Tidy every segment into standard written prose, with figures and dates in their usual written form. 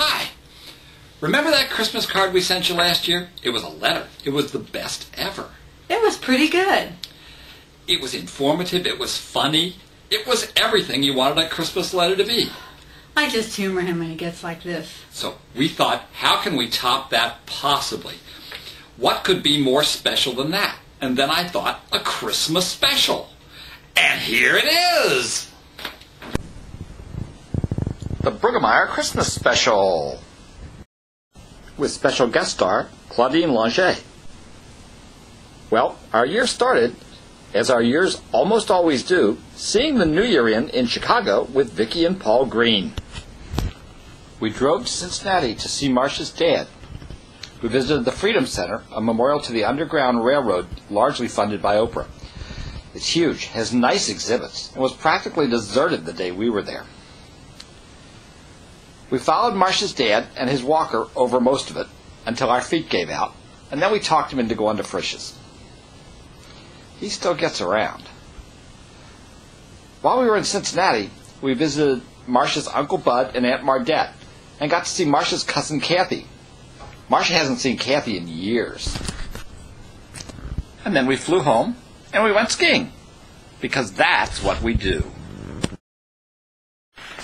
Hi. Remember that Christmas card we sent you last year? It was a letter. It was the best ever. It was pretty good. It was informative. It was funny. It was everything you wanted a Christmas letter to be. I just humor him when he gets like this. So we thought, how can we top that possibly? What could be more special than that? And then I thought, a Christmas special. And here it is! The Brueggemeyer Christmas Special, with special guest star Claudine Lange. Well, our year started, as our years almost always do, seeing the New Year in Chicago with Vicki and Paul Green. We drove to Cincinnati to see Marcia's dad. We visited the Freedom Center, a memorial to the Underground Railroad largely funded by Oprah. It's huge, has nice exhibits, and was practically deserted the day we were there. We followed Marcia's dad and his walker over most of it until our feet gave out, and then we talked him into going to Frisch's. He still gets around. While we were in Cincinnati, we visited Marcia's Uncle Bud and Aunt Mardette, and got to see Marcia's cousin Kathy. Marcia hasn't seen Kathy in years. And then we flew home, and we went skiing, because that's what we do.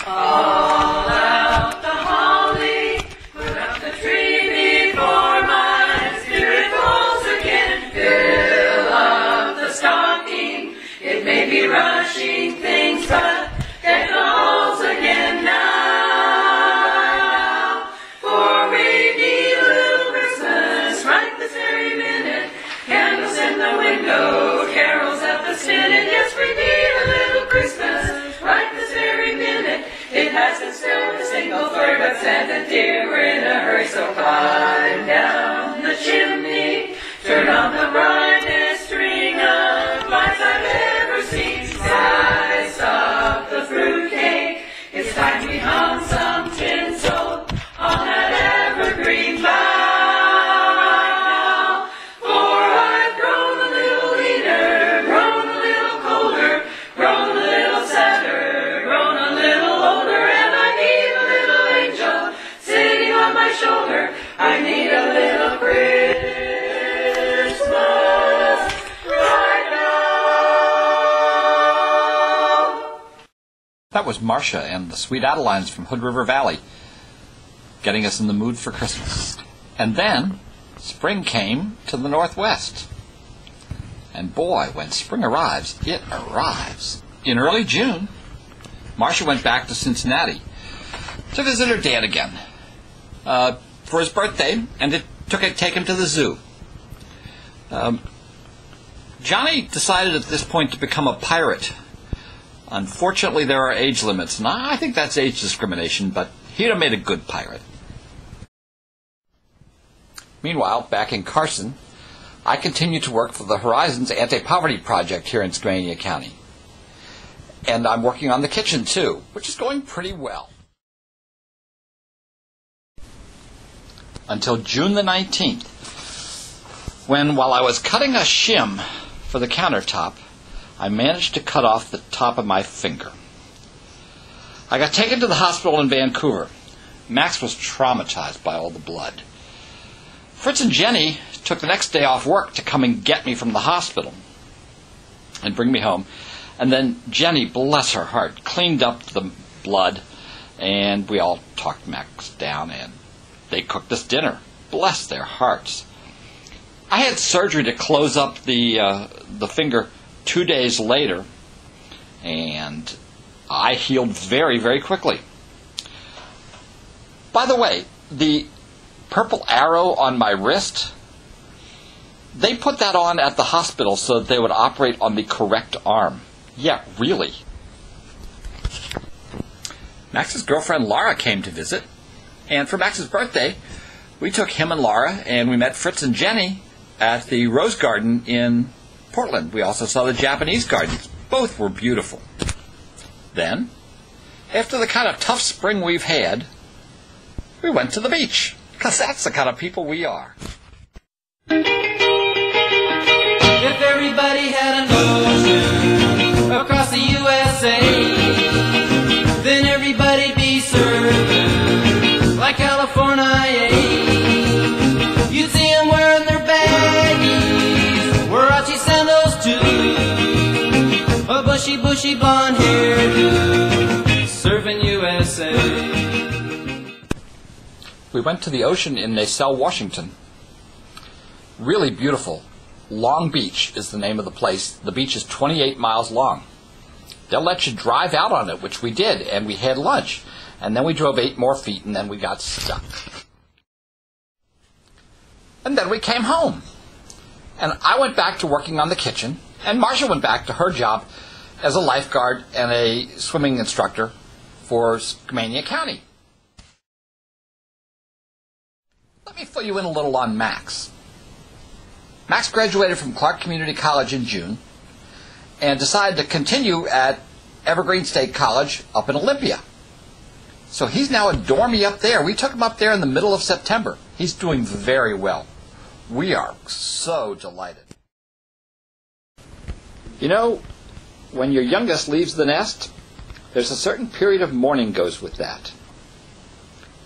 All out the holly, put up the tree before my spirit falls again. Fill up the stocking, it may be rushing things, but it falls again now. For we need a little Christmas right this very minute. Candles in the window, carols at the spinet. Yes, we need a little Christmas right this very minute. It hasn't snowed a single flurry, but Santa dear, we're in a hurry, so climb down the chimney, turn on the brightest string of lights I've ever seen. Slice up the fruitcake, it's time we hung some tinsel on that evergreen bough. For I've grown a little leaner, grown a little colder, grown a little sadder, grown a little older, and I need a little angel sitting on my shoulder. I need a little Christmas right now. That was Marcia and the Sweet Adelines from Hood River Valley, getting us in the mood for Christmas. And then spring came to the Northwest. And boy, when spring arrives, it arrives. In early June, Marcia went back to Cincinnati to visit her dad again for his birthday, and to take him to the zoo. Johnny decided at this point to become a pirate. Unfortunately, there are age limits, and I think that's age discrimination, but he'd have made a good pirate. Meanwhile, back in Carson, I continue to work for the Horizons Anti-Poverty Project here in Skamania County. And I'm working on the kitchen, too, which is going pretty well. Until June the 19th, when, while I was cutting a shim for the countertop, I managed to cut off the top of my finger. I got taken to the hospital in Vancouver. Max was traumatized by all the blood. Fritz and Jenny took the next day off work to come and get me from the hospital and bring me home. And then Jenny, bless her heart, cleaned up the blood, and we all talked Max down, and they cooked us dinner. Bless their hearts. I had surgery to close up the finger 2 days later, and I healed very, very quickly. By the way, the purple arrow on my wrist, they put that on at the hospital so that they would operate on the correct arm. Yeah, really. Max's girlfriend Laura came to visit, and for Max's birthday, we took him and Laura, and we met Fritz and Jenny at the Rose Garden in Portland. We also saw the Japanese gardens. Both were beautiful. Then, after the kind of tough spring we've had, we went to the beach, because that's the kind of people we are. If everybody had an ocean across the USA, then everybody'd be served like how bushy blonde hairdo, surfing USA. We went to the ocean in Nassau, Washington. Really beautiful. Long Beach is the name of the place. The beach is 28 miles long. They'll let you drive out on it, which we did, and we had lunch. And then we drove 8 more feet, and then we got stuck. And then we came home. And I went back to working on the kitchen, and Marcia went back to her job as a lifeguard and a swimming instructor for Skamania County. Let me fill you in a little on Max. Max graduated from Clark Community College in June and decided to continue at Evergreen State College up in Olympia. So he's now a dormie up there. We took him up there in the middle of September. He's doing very well. We are so delighted. You know, when your youngest leaves the nest, there's a certain period of mourning goes with that.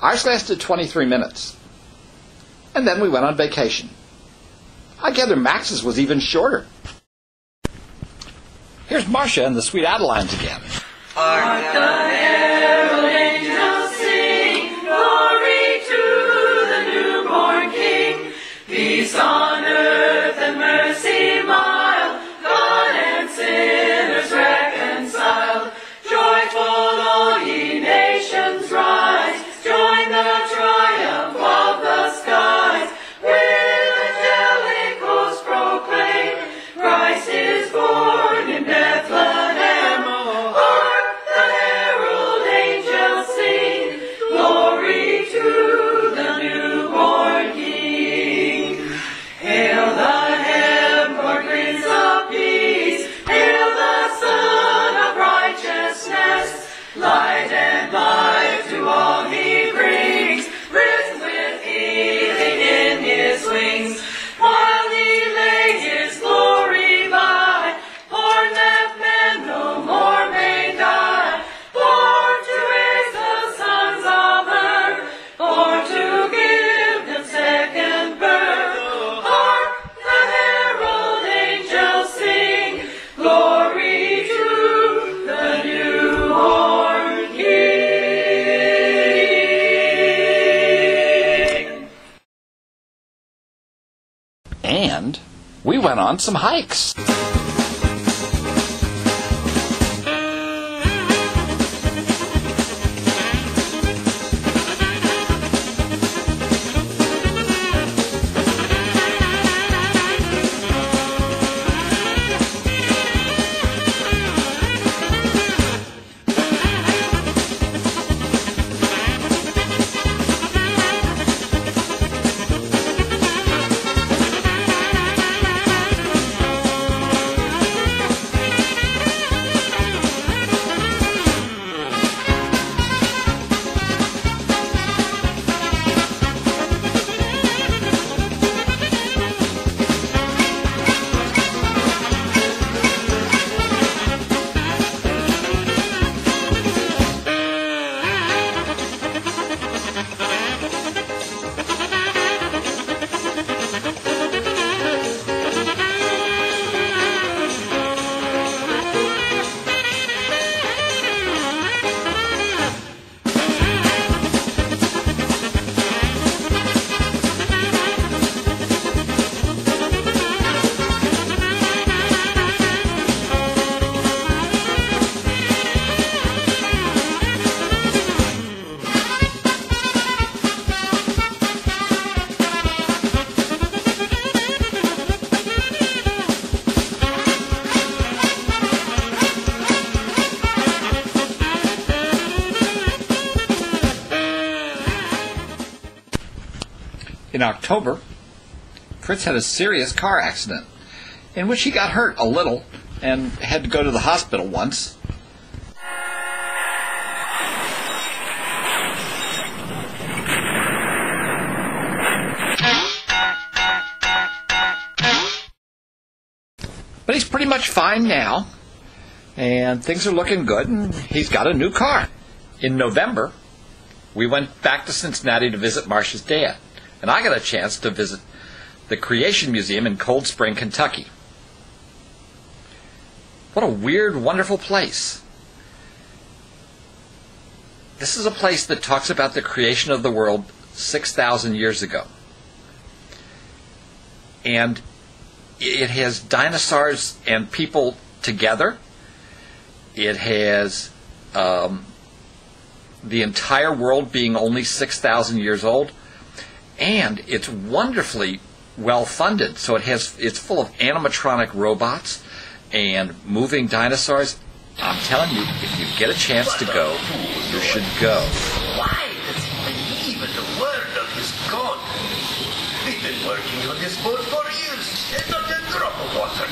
Ours lasted 23 minutes. And then we went on vacation. I gather Max's was even shorter. Here's Marcia and the Sweet Adelines again. Hark the herald angels sing, glory to the newborn King. Peace on earth and mercy mild, God and sinners reconciled. Joyful all ye nations rise, join the triumph of the skies. With angelic hosts proclaim, Christ is born in Bethlehem. Hark the herald angels sing, glory to the newborn King. Hail the heavenborn Prince of Peace, hail the Son of Righteousness. Light and life to all he brings, risen with healing in his wings. While he laid his glory by, born that men no more may die. Born to raise the sons of earth, born to give them second birth. Hark the herald angels sing, glory to the newborn King. And we went on some hikes. In October, Fritz had a serious car accident in which he got hurt a little and had to go to the hospital once. But he's pretty much fine now, and things are looking good, and he's got a new car. In November, we went back to Cincinnati to visit Marcia's dad, and I got a chance to visit the Creation Museum in Cold Spring, Kentucky. What a weird, wonderful place. This is a place that talks about the creation of the world 6,000 years ago. And it has dinosaurs and people together. It has the entire world being only 6,000 years old. And it's wonderfully well funded. So it's full of animatronic robots and moving dinosaurs. I'm telling you, if you get a chance to go, you should go. Why does he believe in the word of his God? We've been working on this boat for years, and not a drop of water.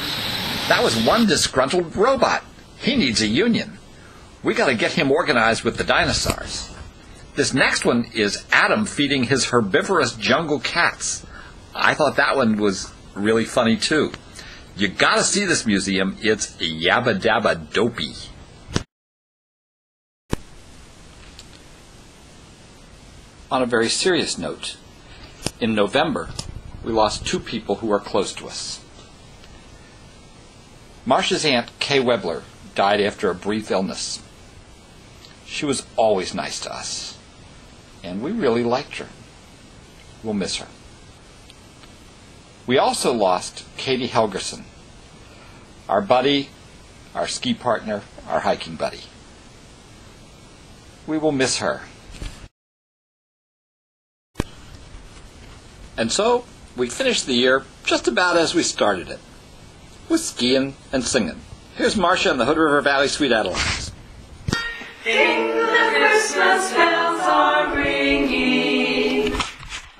That was one disgruntled robot. He needs a union. We got to get him organized with the dinosaurs. This next one is Adam feeding his herbivorous jungle cats. I thought that one was really funny too. You got to see this museum. It's yabba dabba dopey. On a very serious note, in November, we lost 2 people who are close to us. Marcia's aunt, Kay Webler, died after a brief illness. She was always nice to us, and we really liked her. We'll miss her. We also lost Katie Helgerson, our buddy, our ski partner, our hiking buddy. We will miss her. And so, we finished the year just about as we started it, with skiing and singing. Here's Marcia and the Hood River Valley Sweet Adelines. Ding, the Christmas bells are ringing.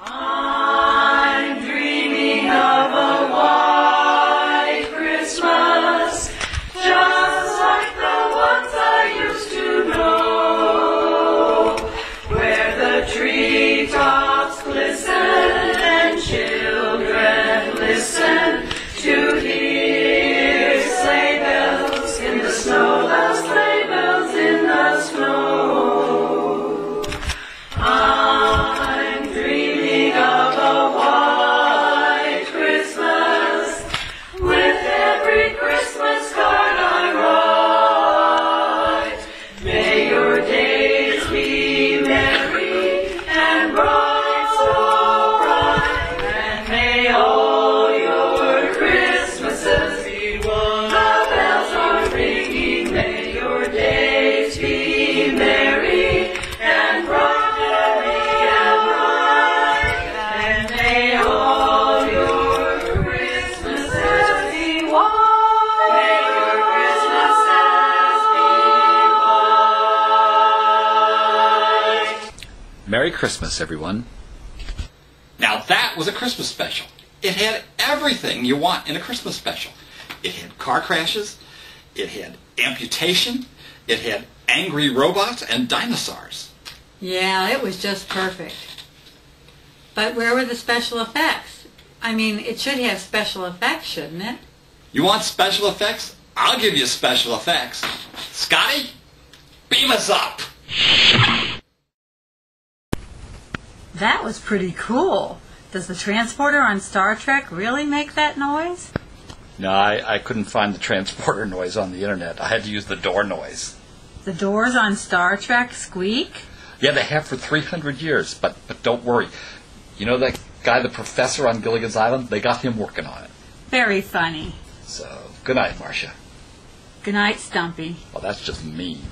I'm dreaming of a white Christmas, just like the ones I used to know, where the treetops glisten and children listen to hear sleigh bells in the snow, the sleigh bells in the snow. I'm dreaming of a white Christmas, with every Christmas card I write. May your days be merry and bright, so bright, and may all your Christmases be one. The bells are ringing, may your days be merry and bright, merry and bright, and may all your Christmases be white. May your Christmases be white. Merry Christmas, everyone. Now that was a Christmas special. It had everything you want in a Christmas special. It had car crashes, it had amputation, it had angry robots and dinosaurs. Yeah, it was just perfect. But where were the special effects? I mean, it should have special effects, shouldn't it? You want special effects? I'll give you special effects. Scotty, beam us up. That was pretty cool. Does the transporter on Star Trek really make that noise? No, I couldn't find the transporter noise on the internet. I had to use the door noise. The doors on Star Trek squeak? Yeah, they have for 300 years, but don't worry. You know that guy, the professor on Gilligan's Island? They got him working on it. Very funny. So, good night, Marcia. Good night, Stumpy. Well, that's just mean.